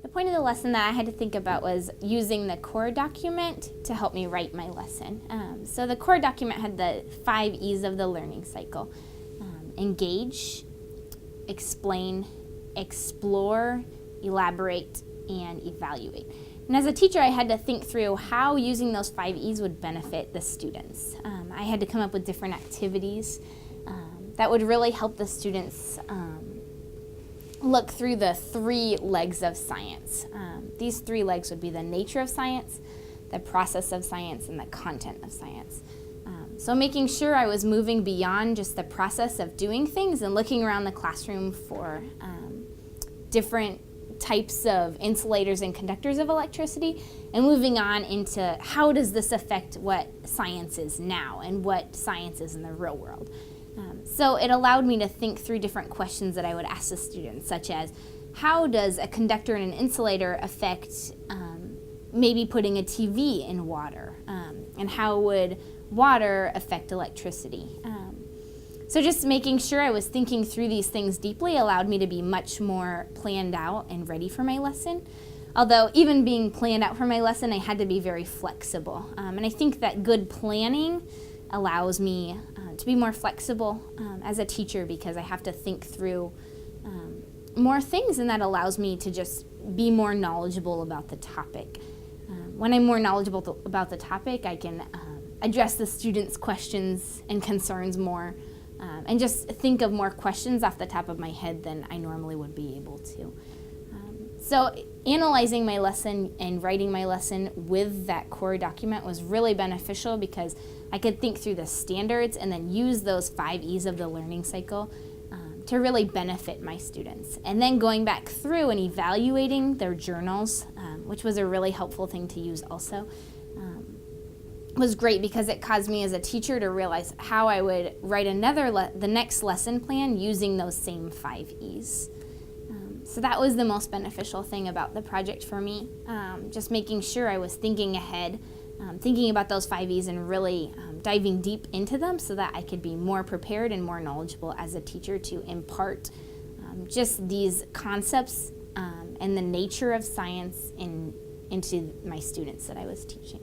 The point of the lesson that I had to think about was using the core document to help me write my lesson. So the core document had the 5 E's of the learning cycle. Engage, explain, explore, elaborate, and evaluate. And as a teacher, I had to think through how using those 5 E's would benefit the students. I had to come up with different activities that would really help the students look through the 3 legs of science. These 3 legs would be the nature of science, the process of science, and the content of science. So making sure I was moving beyond just the process of doing things and looking around the classroom for different types of insulators and conductors of electricity, and moving on into how does this affect what science is now and what science is in the real world. So it allowed me to think through different questions that I would ask the students, such as how does a conductor and an insulator affect maybe putting a TV in water, and how would water affect electricity. So just making sure I was thinking through these things deeply allowed me to be much more planned out and ready for my lesson. Although even being planned out for my lesson, I had to be very flexible. And I think that good planning allows me to be more flexible as a teacher, because I have to think through more things, and that allows me to just be more knowledgeable about the topic. When I'm more knowledgeable about the topic, I can address the students' questions and concerns more, and just think of more questions off the top of my head than I normally would be able to. So analyzing my lesson and writing my lesson with that core document was really beneficial, because I could think through the standards and then use those 5 E's of the learning cycle to really benefit my students. And then going back through and evaluating their journals, which was a really helpful thing to use also, was great, because it caused me as a teacher to realize how I would write the next lesson plan using those same 5 E's. So that was the most beneficial thing about the project for me, just making sure I was thinking ahead, thinking about those 5 E's and really diving deep into them so that I could be more prepared and more knowledgeable as a teacher to impart just these concepts and the nature of science into my students that I was teaching.